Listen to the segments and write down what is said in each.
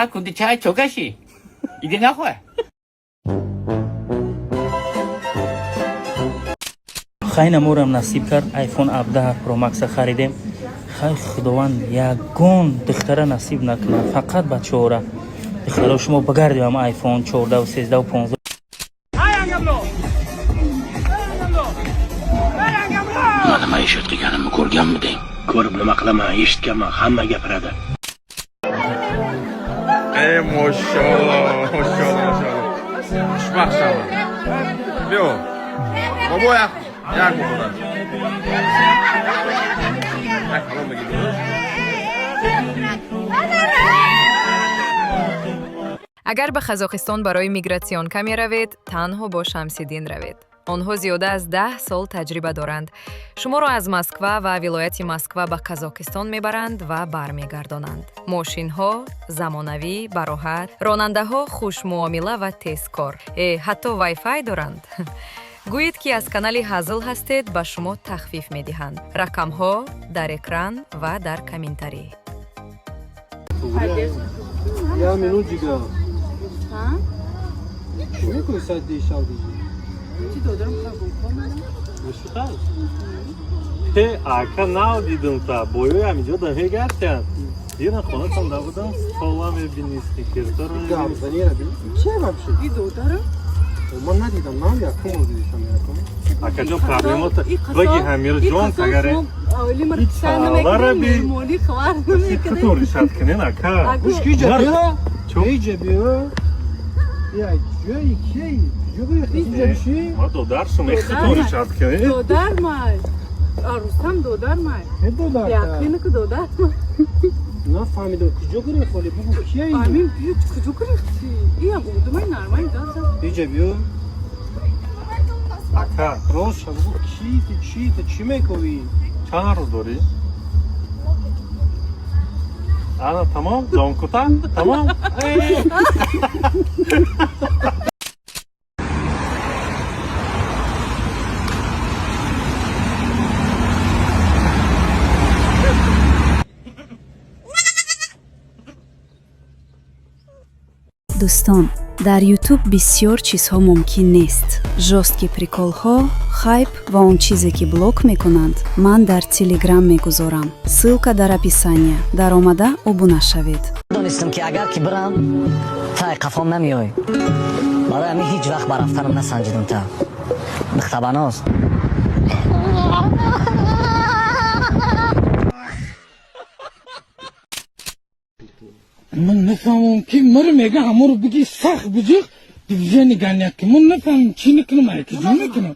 Aha kundi çay çok aşı. İdi ne koy? خیلی مورم نصیب کرد آیفون 17 پرو مکس خریدیم. خیلی خداوند یگان دختره نصیب نکنه، فقط بچه‌ها. دخترها شما بگردیم هم آیفون 14 و 13 و 15. mana maishat qilganimni ko'rganmiding? Ko'rib nima qilaman, eshitganman, hamma gapiradi. Ey maşallah, maşallah, maşallah. Xushbaxtman. Yo. Babo yak bu kadar. агар ба қазоқистон барои мигратсион ка меравед, танҳо бо Шамсиддин равед. онҳо зиёда аз 10 сол таҷриба доранд. шуморо аз Москва ва вилояти Москва ба Қазоқистон мебаранд ва бармегардонанд. мошинҳо замонавӣ, бароҳат, ронандаҳо хушмуомила ва тезкор. ҳатто вайфай доранд. гӯед ки аз канали ҳазл ҳастед, ба шумо тахфиф медиҳанд. рақамҳо дар экран ва дар комментарӣ. Ya minut juga. Ha? Ne koysa değişal diyeceğim. Ti dodarım kabul. Müşkil. He, kanal dedim ta. Boyu ya mi jodan he gerçekten. Yine konu tam da buradan soğan ve binistik kirtor. Ya ben yine bir şey var bir şey. Ti dodarım. Aman ne dedim lan ya kim oldu desem ya. Akajo problem ota. Bagi hamir jon sagare. Öyle mi? Lara bir Moli kvar. kıtor işat kenen aka. Kuş güce ya. Çok iyice bir ya. Ya iki. Yok ikinci bir şey. Ma dodar şum kıtor işat kenen. Dodar mı? Arusam dodar mı? Ne dolar ya? Yakını ki dodar mı? Ne fahmedim kucak kırıyor koli bu kiye iyi. Amin büyük kucuk kırıktı. İyi ama oldu mu normal zaten. İyice bir Aka. Roşa bu çiğdi çime kovi. Çağır dori. Ana tamam, don kuta. Tamam. дӯстон, дар YouTube бисёр чизҳо мумкин нест. жостки приколҳо, хайп ва он чизе ки блок мекунанд, ман дар Telegram мегузорам. ссилка дар описания. даромада обуна шавед. донистам ки агар ки бирам, тай қафом намеёй. барои ҳамин ҳеҷ вақт ба рафтанам насанҷидам та. духтабаноз. من نفهمم کی مر میگه همون بگی سخت بجیخ دیوژه نگانه که من نفهم چی نکنم که چی نکنم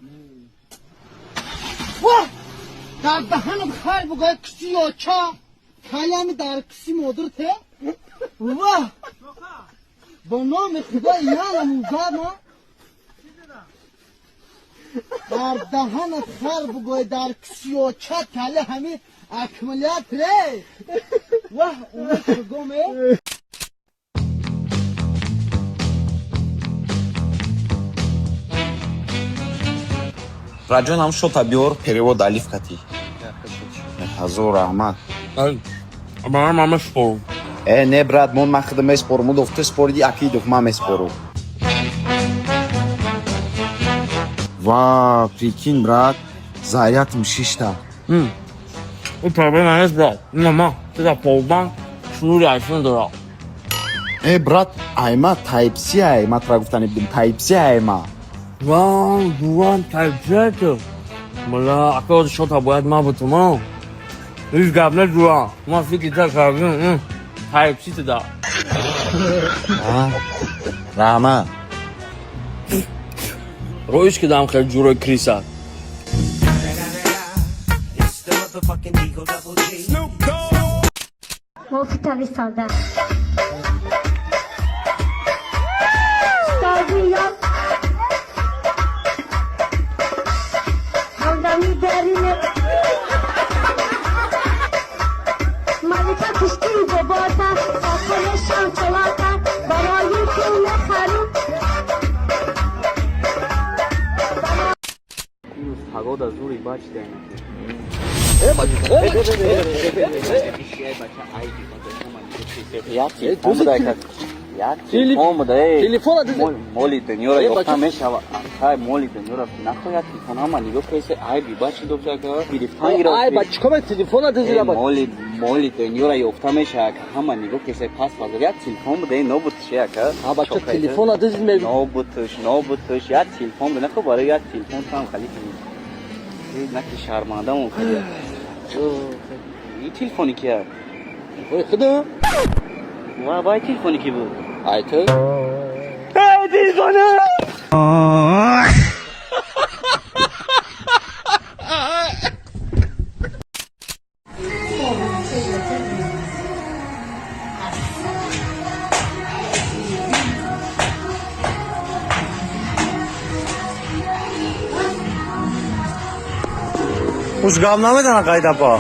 واه در دهنم خیر بگوید کسی یا چا کلمی در کسی مادر ته واه با نام خدا یالم اوزاما در دهنت خیر بگوید در کسی یا چا کله همی اکملیت ره واه اونه شگومه Rajon ham что-то бёр, перевод оливкати. Ҳазор раҳмат. Барам мама спору. Не брат, мон махда меспорум, мудов ту спориди, акидов ма меспору. Ва, прикинь, брат, зарядым 6 та. Bu problema nedir bro? Mama, size poldan şunu reaksiyon dora. Брат, айма Type-C айма, тра гуфтани будем Type-C айма. Вау, дуан Type-C. Мала, акад шота бояд ма бутума. Hiç gabne dura. Ma fikri ta kardın. Type-C da. Rahmat. Roish ki dam khel juro krisa. Mofitavi sada. Aldami derine. Malika kuşti babata. Akole şançalata. Barayı kule kharu. Погода зури бачите. یا تلفن بده که یا تلفن بده تلفن ده مولی دنیورا یافتا میشوا های مولی دنیورا نخو یا تلفن هم نیگو کیسه ای بیباچی دوباره که تلفن گیرا ای بچه کم تلفن ده زیرا مولی دنیورا یافتا میشه که هم نیگو کیسه پاس بازار یا تلفن بده نوبتش یا که ها بچه تلفن ده زیر نوبتش یا تلفن بده نخو برای یا تلفن هم خالی کنی نکی شرمنده مون خیلی این تلفنی که خدا و باید تلفنی کی بود ای تو خوش گام نمیدن قایده پا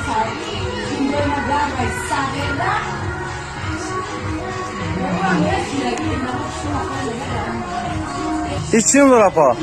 هیچیم داره پا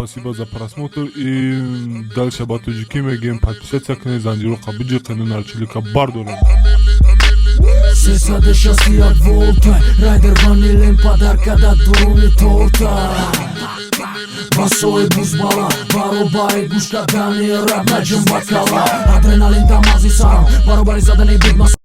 Спасибо за просмотр и дальше батуджики мегем подписаться к Занжиру Кабиджи канал Чилика Бардора. Сесаде шасти от волта, райдер ванилен подарка да дуруни торта. Басоe бузбала, баробари гушка дани раб наджам бакала. Адреналин тамази сарам, баробари задане бидмас.